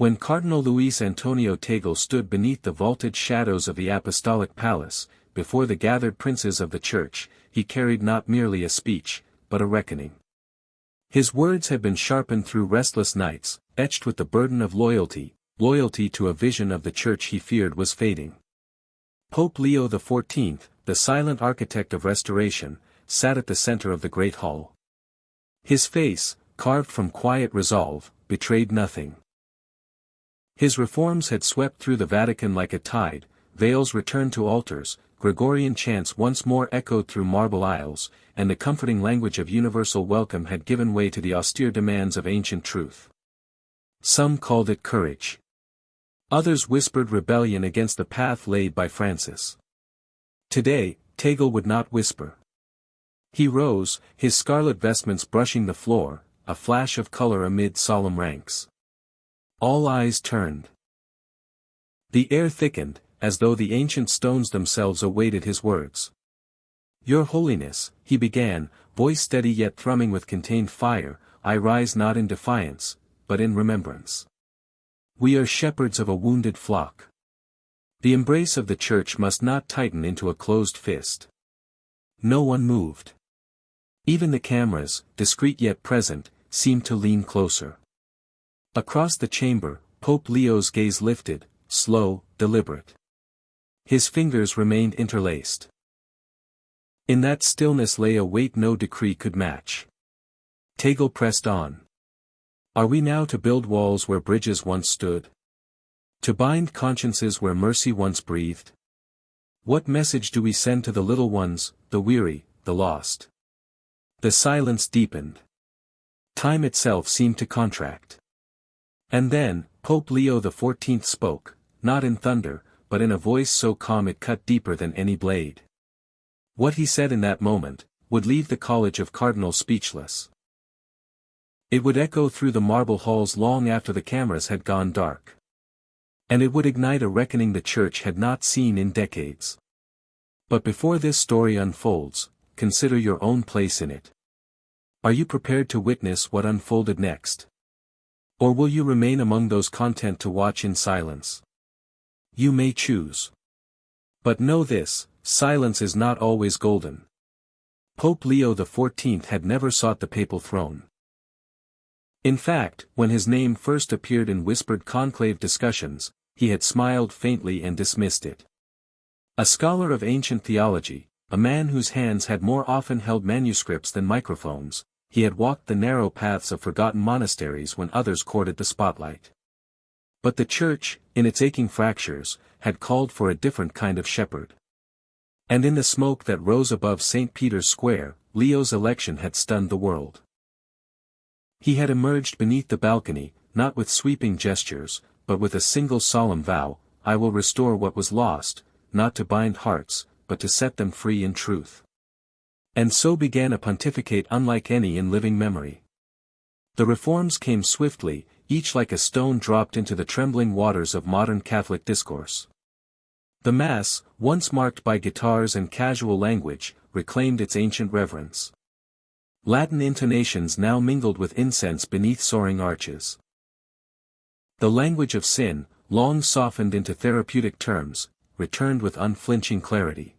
When Cardinal Luis Antonio Tagle stood beneath the vaulted shadows of the Apostolic Palace, before the gathered princes of the Church, he carried not merely a speech, but a reckoning. His words had been sharpened through restless nights, etched with the burden of loyalty to a vision of the Church he feared was fading. Pope Leo XIV, the silent architect of restoration, sat at the center of the great hall. His face, carved from quiet resolve, betrayed nothing. His reforms had swept through the Vatican like a tide, veils returned to altars, Gregorian chants once more echoed through marble aisles, and the comforting language of universal welcome had given way to the austere demands of ancient truth. Some called it courage. Others whispered rebellion against the path laid by Francis. Today, Tagle would not whisper. He rose, his scarlet vestments brushing the floor, a flash of color amid solemn ranks. All eyes turned. The air thickened, as though the ancient stones themselves awaited his words. "Your Holiness," he began, voice steady yet thrumming with contained fire, "I rise not in defiance, but in remembrance. We are shepherds of a wounded flock. The embrace of the Church must not tighten into a closed fist." No one moved. Even the cameras, discreet yet present, seemed to lean closer. Across the chamber, Pope Leo's gaze lifted, slow, deliberate. His fingers remained interlaced. In that stillness lay a weight no decree could match. Tagle pressed on. "Are we now to build walls where bridges once stood? To bind consciences where mercy once breathed? What message do we send to the little ones, the weary, the lost?" The silence deepened. Time itself seemed to contract. And then, Pope Leo XIV spoke, not in thunder, but in a voice so calm it cut deeper than any blade. What he said in that moment, would leave the College of Cardinals speechless. It would echo through the marble halls long after the cameras had gone dark. And it would ignite a reckoning the Church had not seen in decades. But before this story unfolds, consider your own place in it. Are you prepared to witness what unfolded next? Or will you remain among those content to watch in silence? You may choose. But know this, silence is not always golden. Pope Leo XIV had never sought the papal throne. In fact, when his name first appeared in whispered conclave discussions, he had smiled faintly and dismissed it. A scholar of ancient theology, a man whose hands had more often held manuscripts than microphones, he had walked the narrow paths of forgotten monasteries when others courted the spotlight. But the Church, in its aching fractures, had called for a different kind of shepherd. And in the smoke that rose above St. Peter's Square, Leo's election had stunned the world. He had emerged beneath the balcony, not with sweeping gestures, but with a single solemn vow, "I will restore what was lost, not to bind hearts, but to set them free in truth." And so began a pontificate unlike any in living memory. The reforms came swiftly, each like a stone dropped into the trembling waters of modern Catholic discourse. The Mass, once marked by guitars and casual language, reclaimed its ancient reverence. Latin intonations now mingled with incense beneath soaring arches. The language of sin, long softened into therapeutic terms, returned with unflinching clarity.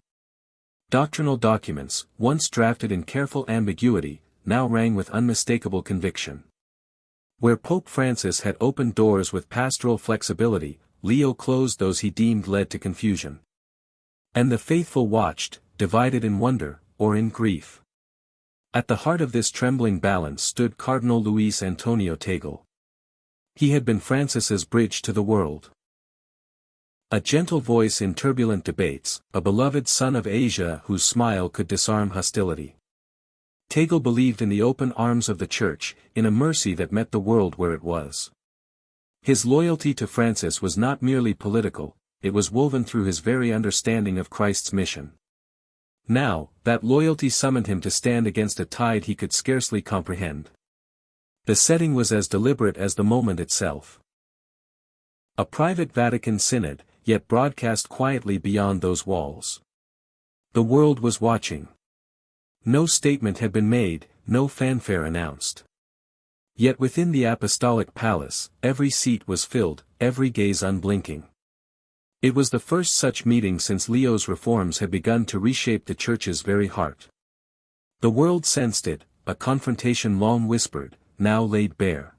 Doctrinal documents, once drafted in careful ambiguity, now rang with unmistakable conviction. Where Pope Francis had opened doors with pastoral flexibility, Leo closed those he deemed led to confusion. And the faithful watched, divided in wonder, or in grief. At the heart of this trembling balance stood Cardinal Luis Antonio Tagle. He had been Francis's bridge to the world. A gentle voice in turbulent debates, a beloved son of Asia whose smile could disarm hostility. Tagle believed in the open arms of the Church, in a mercy that met the world where it was. His loyalty to Francis was not merely political, it was woven through his very understanding of Christ's mission. Now, that loyalty summoned him to stand against a tide he could scarcely comprehend. The setting was as deliberate as the moment itself. A private Vatican synod, yet broadcast quietly beyond those walls. The world was watching. No statement had been made, no fanfare announced. Yet within the apostolic palace, every seat was filled, every gaze unblinking. It was the first such meeting since Leo's reforms had begun to reshape the Church's very heart. The world sensed it, a confrontation long whispered, now laid bare.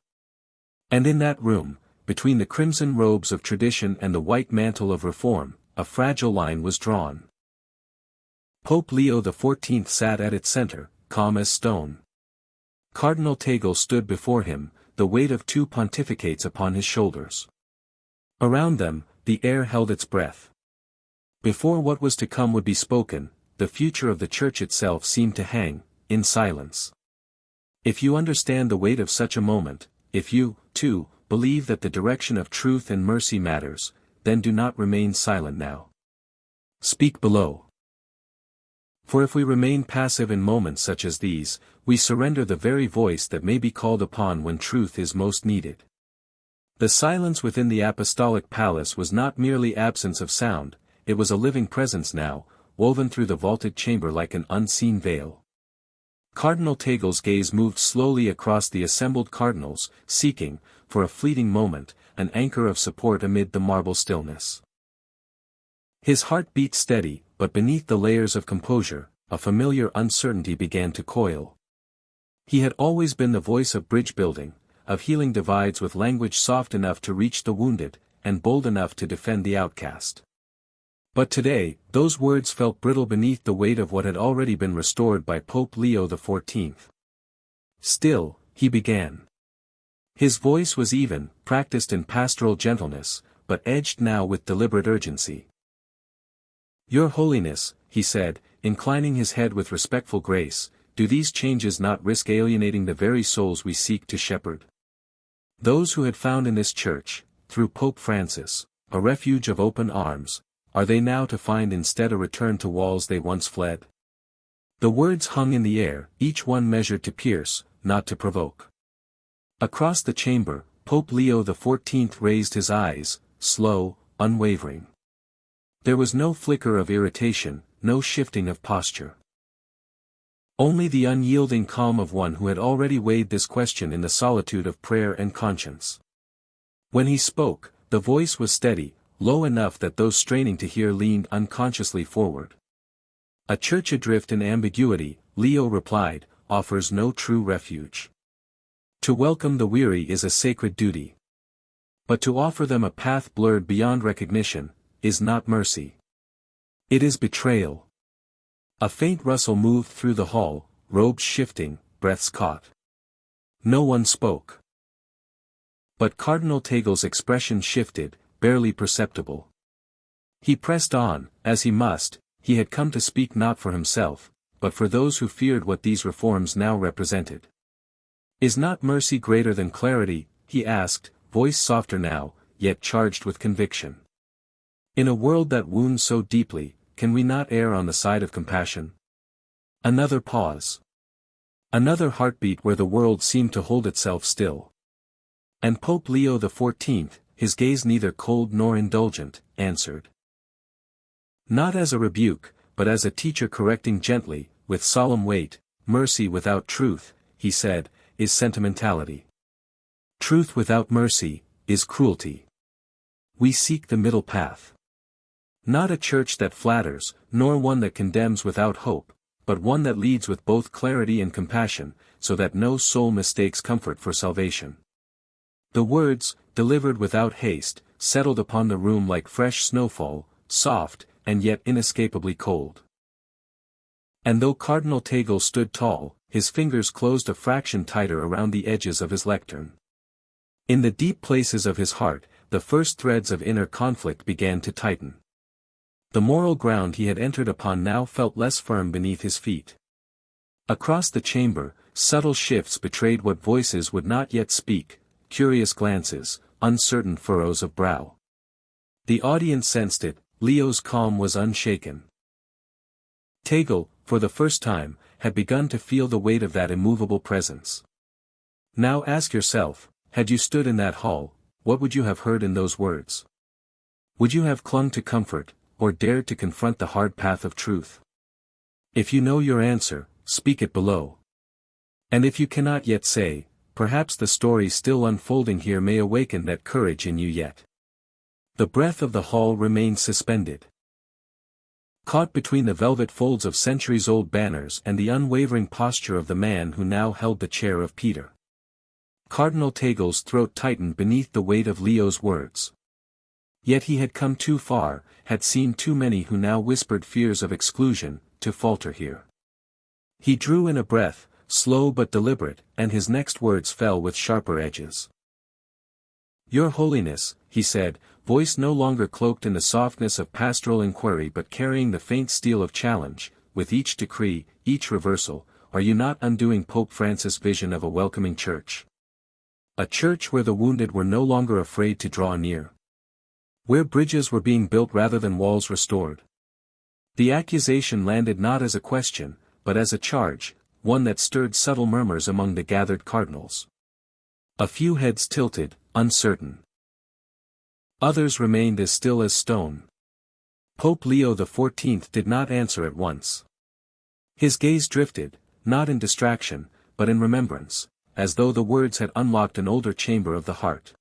And in that room, between the crimson robes of tradition and the white mantle of reform, a fragile line was drawn. Pope Leo XIV sat at its center, calm as stone. Cardinal Tagle stood before him, the weight of 2 pontificates upon his shoulders. Around them, the air held its breath. Before what was to come would be spoken, the future of the Church itself seemed to hang, in silence. If you understand the weight of such a moment, if you, too, believe that the direction of truth and mercy matters, then do not remain silent now. Speak below. For if we remain passive in moments such as these, we surrender the very voice that may be called upon when truth is most needed. The silence within the apostolic palace was not merely absence of sound, it was a living presence now, woven through the vaulted chamber like an unseen veil. Cardinal Tagle's gaze moved slowly across the assembled cardinals, seeking, for a fleeting moment, an anchor of support amid the marble stillness. His heart beat steady, but beneath the layers of composure, a familiar uncertainty began to coil. He had always been the voice of bridge building, of healing divides with language soft enough to reach the wounded, and bold enough to defend the outcast. But today, those words felt brittle beneath the weight of what had already been restored by Pope Leo XIV. Still, he began. His voice was even, practiced in pastoral gentleness, but edged now with deliberate urgency. Your Holiness, he said, inclining his head with respectful grace, do these changes not risk alienating the very souls we seek to shepherd? Those who had found in this Church, through Pope Francis, a refuge of open arms, are they now to find instead a return to walls they once fled? The words hung in the air, each one measured to pierce, not to provoke. Across the chamber, Pope Leo XIV raised his eyes, slow, unwavering. There was no flicker of irritation, no shifting of posture. Only the unyielding calm of one who had already weighed this question in the solitude of prayer and conscience. When he spoke, the voice was steady, low enough that those straining to hear leaned unconsciously forward. A church adrift in ambiguity, Leo replied, offers no true refuge. To welcome the weary is a sacred duty. But to offer them a path blurred beyond recognition, is not mercy. It is betrayal. A faint rustle moved through the hall, robes shifting, breaths caught. No one spoke. But Cardinal Tagle's expression shifted, barely perceptible. He pressed on, as he must, he had come to speak not for himself, but for those who feared what these reforms now represented. Is not mercy greater than clarity, he asked, voice softer now, yet charged with conviction. In a world that wounds so deeply, can we not err on the side of compassion? Another pause. Another heartbeat where the world seemed to hold itself still. And Pope Leo XIV, his gaze neither cold nor indulgent, answered. Not as a rebuke, but as a teacher correcting gently, with solemn weight, mercy without truth, he said, is sentimentality. Truth without mercy, is cruelty. We seek the middle path. Not a church that flatters, nor one that condemns without hope, but one that leads with both clarity and compassion, so that no soul mistakes comfort for salvation. The words, delivered without haste, settled upon the room like fresh snowfall, soft, and yet inescapably cold. And though Cardinal Tagle stood tall, his fingers closed a fraction tighter around the edges of his lectern. In the deep places of his heart, the first threads of inner conflict began to tighten. The moral ground he had entered upon now felt less firm beneath his feet. Across the chamber, subtle shifts betrayed what voices would not yet speak, curious glances, uncertain furrows of brow. The audience sensed it, Leo's calm was unshaken. Tagle, for the first time, had begun to feel the weight of that immovable presence. Now ask yourself, had you stood in that hall, what would you have heard in those words? Would you have clung to comfort, or dared to confront the hard path of truth? If you know your answer, speak it below. And if you cannot yet say, perhaps the story still unfolding here may awaken that courage in you yet. The breath of the hall remained suspended. Caught between the velvet folds of centuries-old banners and the unwavering posture of the man who now held the chair of Peter. Cardinal Tagle's throat tightened beneath the weight of Leo's words. Yet he had come too far, had seen too many who now whispered fears of exclusion, to falter here. He drew in a breath, slow but deliberate, and his next words fell with sharper edges. "Your Holiness," he said, voice no longer cloaked in the softness of pastoral inquiry but carrying the faint steel of challenge, with each decree, each reversal, are you not undoing Pope Francis' vision of a welcoming church? A church where the wounded were no longer afraid to draw near. Where bridges were being built rather than walls restored. The accusation landed not as a question, but as a charge, one that stirred subtle murmurs among the gathered cardinals. A few heads tilted, uncertain. Others remained as still as stone. Pope Leo XIV did not answer at once. His gaze drifted, not in distraction, but in remembrance, as though the words had unlocked an older chamber of the heart.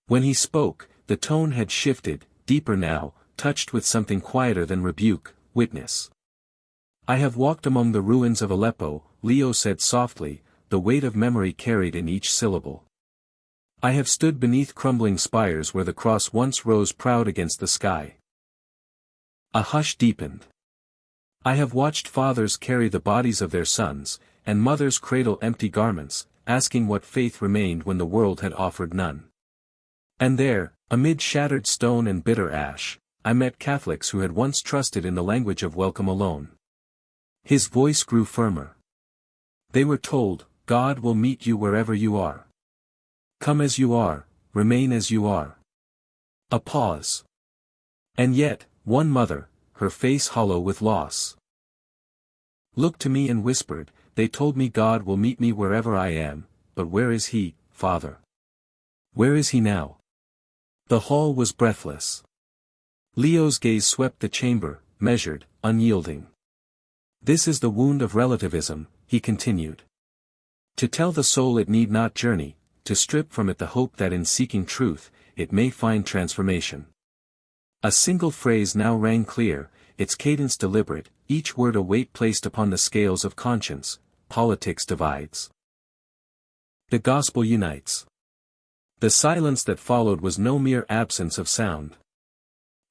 When he spoke, the tone had shifted, deeper now, touched with something quieter than rebuke. Witness. "I have walked among the ruins of Aleppo," Leo said softly, the weight of memory carried in each syllable. "I have stood beneath crumbling spires where the cross once rose proud against the sky." A hush deepened. "I have watched fathers carry the bodies of their sons, and mothers cradle empty garments, asking what faith remained when the world had offered none. And there, amid shattered stone and bitter ash, I met Catholics who had once trusted in the language of welcome alone." His voice grew firmer. "They were told, God will meet you wherever you are. Come as you are, remain as you are." A pause. "And yet, one mother, her face hollow with loss, looked to me and whispered, they told me God will meet me wherever I am, but where is he, Father? Where is he now?" The hall was breathless. Leo's gaze swept the chamber, measured, unyielding. "This is the wound of relativism," he continued. "To tell the soul it need not journey, to strip from it the hope that in seeking truth, it may find transformation." A single phrase now rang clear, its cadence deliberate, each word a weight placed upon the scales of conscience. Politics divides. The gospel unites. The silence that followed was no mere absence of sound.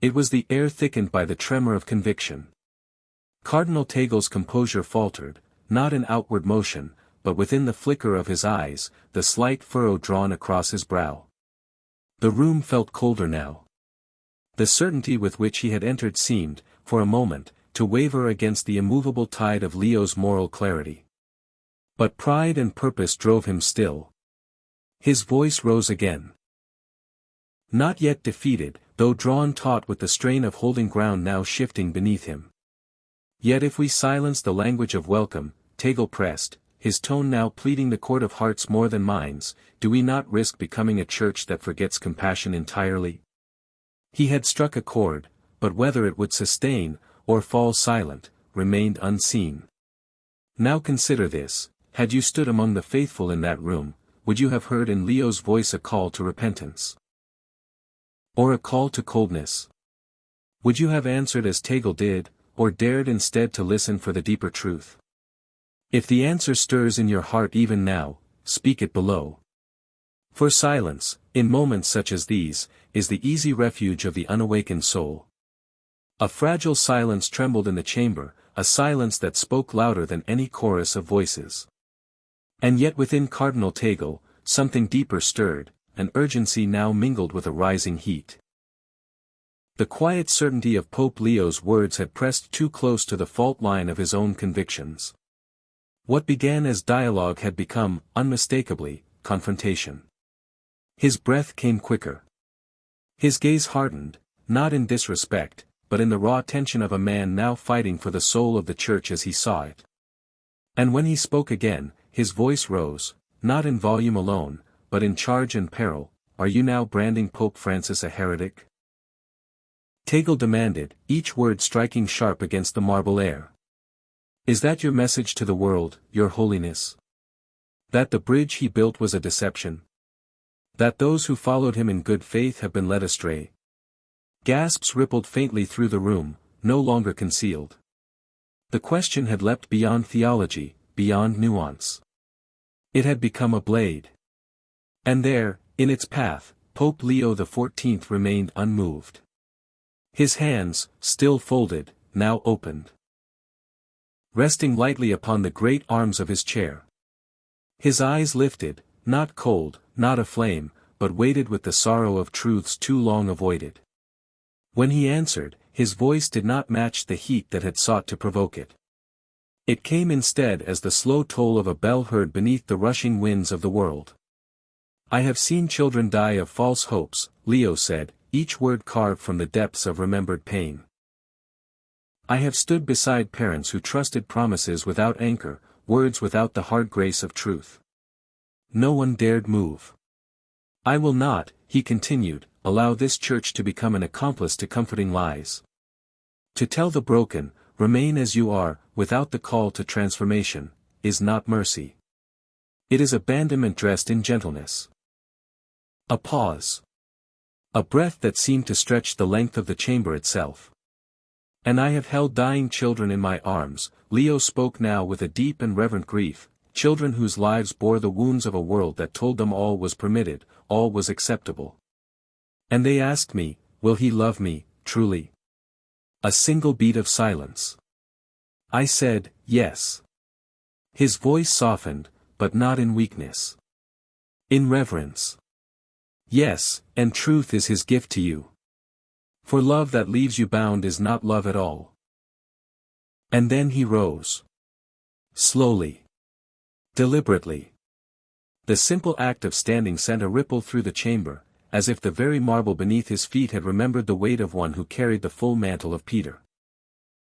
It was the air thickened by the tremor of conviction. Cardinal Tagle's composure faltered, not in outward motion, but within the flicker of his eyes, the slight furrow drawn across his brow. The room felt colder now. The certainty with which he had entered seemed, for a moment, to waver against the immovable tide of Leo's moral clarity. But pride and purpose drove him still. His voice rose again. Not yet defeated, though drawn taut with the strain of holding ground now shifting beneath him. "Yet if we silence the language of welcome," Tagle pressed, his tone now pleading the court of hearts more than minds, "do we not risk becoming a church that forgets compassion entirely?" He had struck a chord, but whether it would sustain, or fall silent, remained unseen. Now consider this, had you stood among the faithful in that room, would you have heard in Leo's voice a call to repentance? Or a call to coldness? Would you have answered as Tagle did, or dared instead to listen for the deeper truth? If the answer stirs in your heart even now, speak it below. For silence, in moments such as these, is the easy refuge of the unawakened soul. A fragile silence trembled in the chamber, a silence that spoke louder than any chorus of voices. And yet within Cardinal Tagle, something deeper stirred, an urgency now mingled with a rising heat. The quiet certainty of Pope Leo's words had pressed too close to the fault line of his own convictions. What began as dialogue had become, unmistakably, confrontation. His breath came quicker. His gaze hardened, not in disrespect, but in the raw tension of a man now fighting for the soul of the church as he saw it. And when he spoke again, his voice rose, not in volume alone, but in charge and peril. "Are you now branding Pope Francis a heretic?" Tagle demanded, each word striking sharp against the marble air. "Is that your message to the world, your holiness?" That the bridge he built was a deception? That those who followed him in good faith have been led astray? Gasps rippled faintly through the room, no longer concealed. The question had leapt beyond theology, beyond nuance. It had become a blade. And there, in its path, Pope Leo XIV remained unmoved. His hands, still folded, now opened, resting lightly upon the great arms of his chair. His eyes lifted, not cold, not aflame, but weighted with the sorrow of truths too long avoided. When he answered, his voice did not match the heat that had sought to provoke it. It came instead as the slow toll of a bell heard beneath the rushing winds of the world. "I have seen children die of false hopes," Leo said, each word carved from the depths of remembered pain. "I have stood beside parents who trusted promises without anchor, words without the hard grace of truth. No one dared move. I will not," he continued, "allow this church to become an accomplice to comforting lies. To tell the broken, 'Remain as you are,' without the call to transformation, is not mercy. It is abandonment dressed in gentleness." A pause. A breath that seemed to stretch the length of the chamber itself. "And I have held dying children in my arms," Leo spoke now with a deep and reverent grief, children whose lives bore the wounds of a world that told them all was permitted, all was acceptable. "And they asked me, 'Will he love me, truly?' A single beat of silence. I said, 'Yes.'" His voice softened, but not in weakness. In reverence. "Yes, and truth is his gift to you. For love that leaves you bound is not love at all." And then he rose. Slowly. Deliberately. The simple act of standing sent a ripple through the chamber, as if the very marble beneath his feet had remembered the weight of one who carried the full mantle of Peter.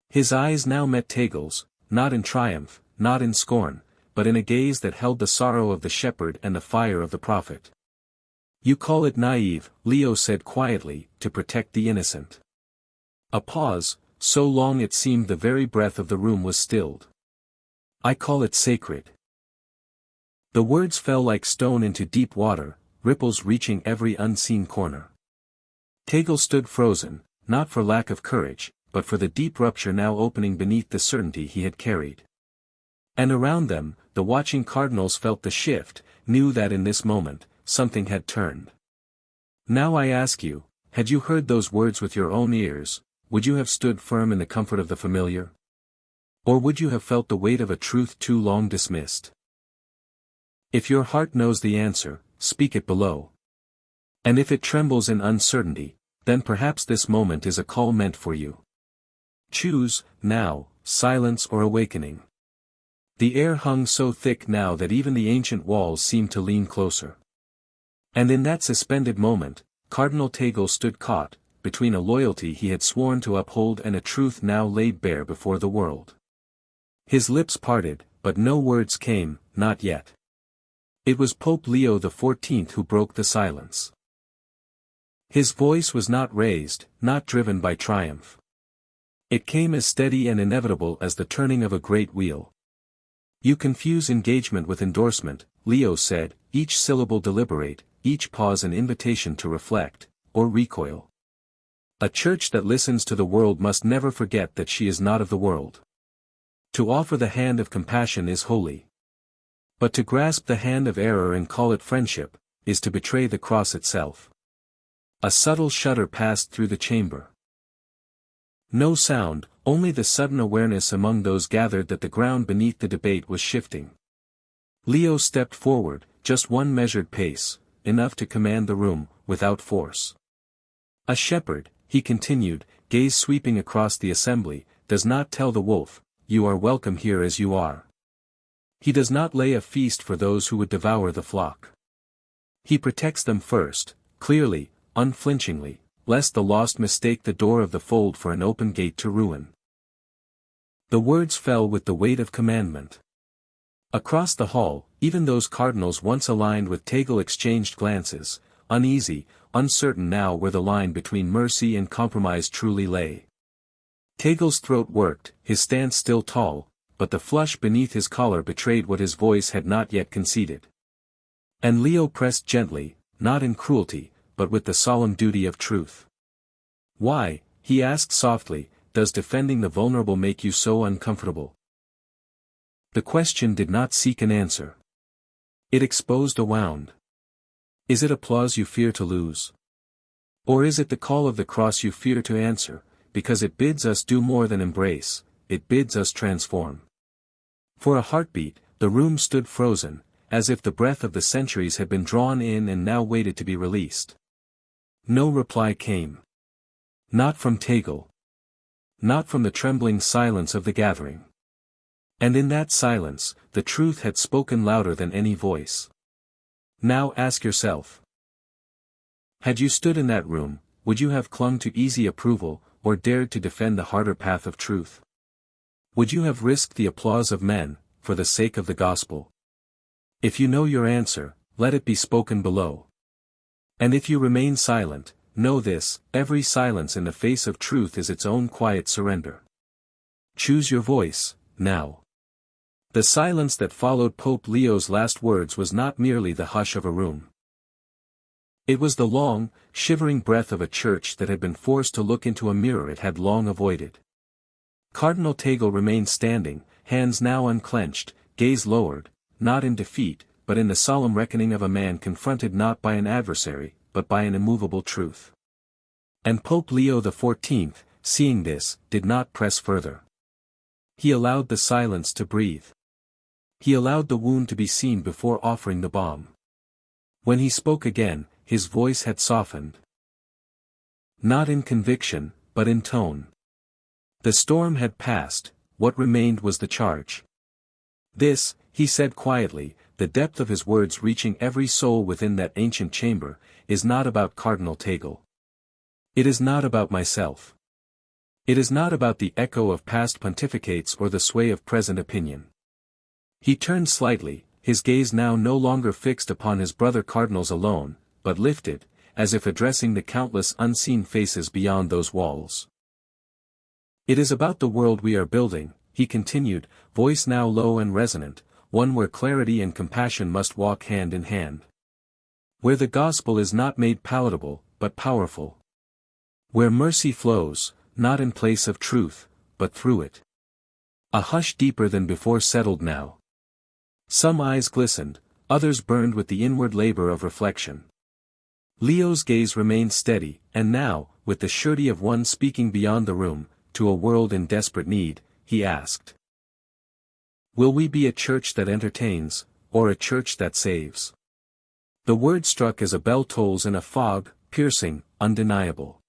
His eyes now met Tagle's, not in triumph, not in scorn, but in a gaze that held the sorrow of the shepherd and the fire of the prophet. "You call it naive," Leo said quietly, "to protect the innocent." A pause, so long it seemed the very breath of the room was stilled. "I call it sacred." The words fell like stone into deep water, ripples reaching every unseen corner. Tagle stood frozen, not for lack of courage, but for the deep rupture now opening beneath the certainty he had carried. And around them, the watching cardinals felt the shift, knew that in this moment, something had turned. "Now I ask you, had you heard those words with your own ears, would you have stood firm in the comfort of the familiar? Or would you have felt the weight of a truth too long dismissed? If your heart knows the answer, speak it below. And if it trembles in uncertainty, then perhaps this moment is a call meant for you. Choose, now, silence or awakening." The air hung so thick now that even the ancient walls seemed to lean closer. And in that suspended moment, Cardinal Tagle stood caught, between a loyalty he had sworn to uphold and a truth now laid bare before the world. His lips parted, but no words came, not yet. It was Pope Leo XIV who broke the silence. His voice was not raised, not driven by triumph. It came as steady and inevitable as the turning of a great wheel. "You confuse engagement with endorsement," Leo said, each syllable deliberate, each pause an invitation to reflect, or recoil. "A church that listens to the world must never forget that she is not of the world. To offer the hand of compassion is holy. But to grasp the hand of error and call it friendship, is to betray the cross itself." A subtle shudder passed through the chamber. No sound, only the sudden awareness among those gathered that the ground beneath the debate was shifting. Leo stepped forward, just one measured pace, enough to command the room, without force. "A shepherd," he continued, gaze sweeping across the assembly, "does not tell the wolf, 'You are welcome here as you are.' He does not lay a feast for those who would devour the flock. He protects them first, clearly, unflinchingly, lest the lost mistake the door of the fold for an open gate to ruin." The words fell with the weight of commandment. Across the hall, even those cardinals once aligned with Tagle exchanged glances, uneasy, uncertain now where the line between mercy and compromise truly lay. Tagle's throat worked, his stance still tall, but the flush beneath his collar betrayed what his voice had not yet conceded. And Leo pressed gently, not in cruelty, but with the solemn duty of truth. "Why," he asked softly, "does defending the vulnerable make you so uncomfortable?" The question did not seek an answer. It exposed a wound. Is it applause you fear to lose? Or is it the call of the cross you fear to answer, because it bids us do more than embrace, it bids us transform? For a heartbeat, the room stood frozen, as if the breath of the centuries had been drawn in and now waited to be released. No reply came. Not from Tagle. Not from the trembling silence of the gathering. And in that silence, the truth had spoken louder than any voice. Now ask yourself. Had you stood in that room, would you have clung to easy approval, or dared to defend the harder path of truth? Would you have risked the applause of men, for the sake of the gospel? If you know your answer, let it be spoken below. And if you remain silent, know this: every silence in the face of truth is its own quiet surrender. Choose your voice, now. The silence that followed Pope Leo's last words was not merely the hush of a room. It was the long, shivering breath of a church that had been forced to look into a mirror it had long avoided. Cardinal Tagle remained standing, hands now unclenched, gaze lowered, not in defeat, but in the solemn reckoning of a man confronted not by an adversary, but by an immovable truth. And Pope Leo XIV, seeing this, did not press further. He allowed the silence to breathe. He allowed the wound to be seen before offering the balm. When he spoke again, his voice had softened. Not in conviction, but in tone. The storm had passed, what remained was the charge. This, he said quietly, the depth of his words reaching every soul within that ancient chamber, is not about Cardinal Tagle. It is not about myself. It is not about the echo of past pontificates or the sway of present opinion. He turned slightly, his gaze now no longer fixed upon his brother cardinals alone, but lifted, as if addressing the countless unseen faces beyond those walls. It is about the world we are building, he continued, voice now low and resonant, one where clarity and compassion must walk hand in hand. Where the gospel is not made palatable, but powerful. Where mercy flows, not in place of truth, but through it. A hush deeper than before settled now. Some eyes glistened, others burned with the inward labor of reflection. Leo's gaze remained steady, and now, with the surety of one speaking beyond the room, to a world in desperate need, he asked. Will we be a church that entertains, or a church that saves? The word struck as a bell tolls in a fog, piercing, undeniable.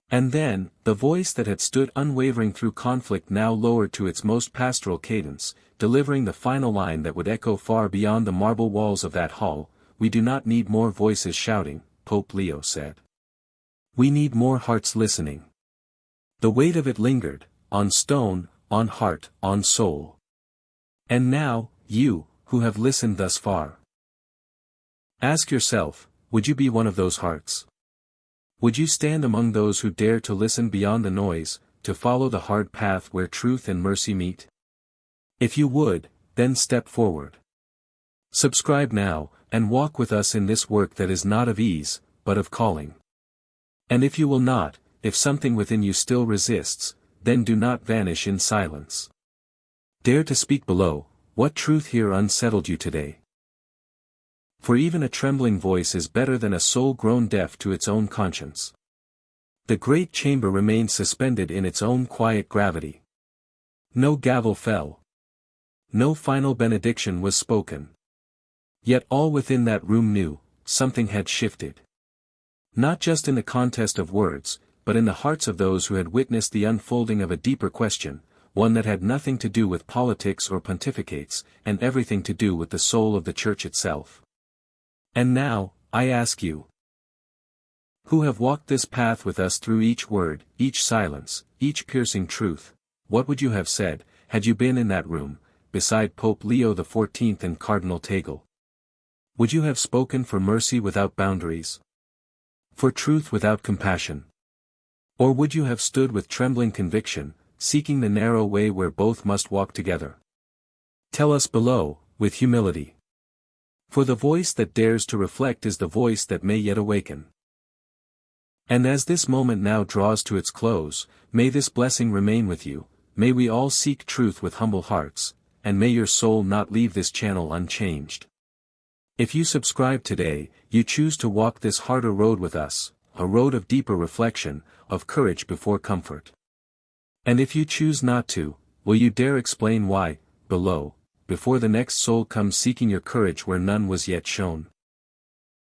And then, the voice that had stood unwavering through conflict now lowered to its most pastoral cadence, delivering the final line that would echo far beyond the marble walls of that hall. We do not need more voices shouting, Pope Leo said. We need more hearts listening. The weight of it lingered, on stone, on heart, on soul. And now, you, who have listened thus far. Ask yourself, would you be one of those hearts? Would you stand among those who dare to listen beyond the noise, to follow the hard path where truth and mercy meet? If you would, then step forward. Subscribe now, and walk with us in this work that is not of ease, but of calling. And if you will not, if something within you still resists, then do not vanish in silence. Dare to speak below, what truth here unsettled you today? For even a trembling voice is better than a soul grown deaf to its own conscience. The great chamber remained suspended in its own quiet gravity. No gavel fell. No final benediction was spoken. Yet all within that room knew, something had shifted. Not just in the contest of words, but in the hearts of those who had witnessed the unfolding of a deeper question, one that had nothing to do with politics or pontificates, and everything to do with the soul of the Church itself. And now, I ask you, who have walked this path with us through each word, each silence, each piercing truth, what would you have said, had you been in that room, beside Pope Leo XIV and Cardinal Tagle? Would you have spoken for mercy without boundaries? For truth without compassion? Or would you have stood with trembling conviction, seeking the narrow way where both must walk together. Tell us below, with humility. For the voice that dares to reflect is the voice that may yet awaken. And as this moment now draws to its close, may this blessing remain with you, may we all seek truth with humble hearts, and may your soul not leave this channel unchanged. If you subscribe today, you choose to walk this harder road with us, a road of deeper reflection, of courage before comfort. And if you choose not to, will you dare explain why, below, before the next soul comes seeking your courage where none was yet shown?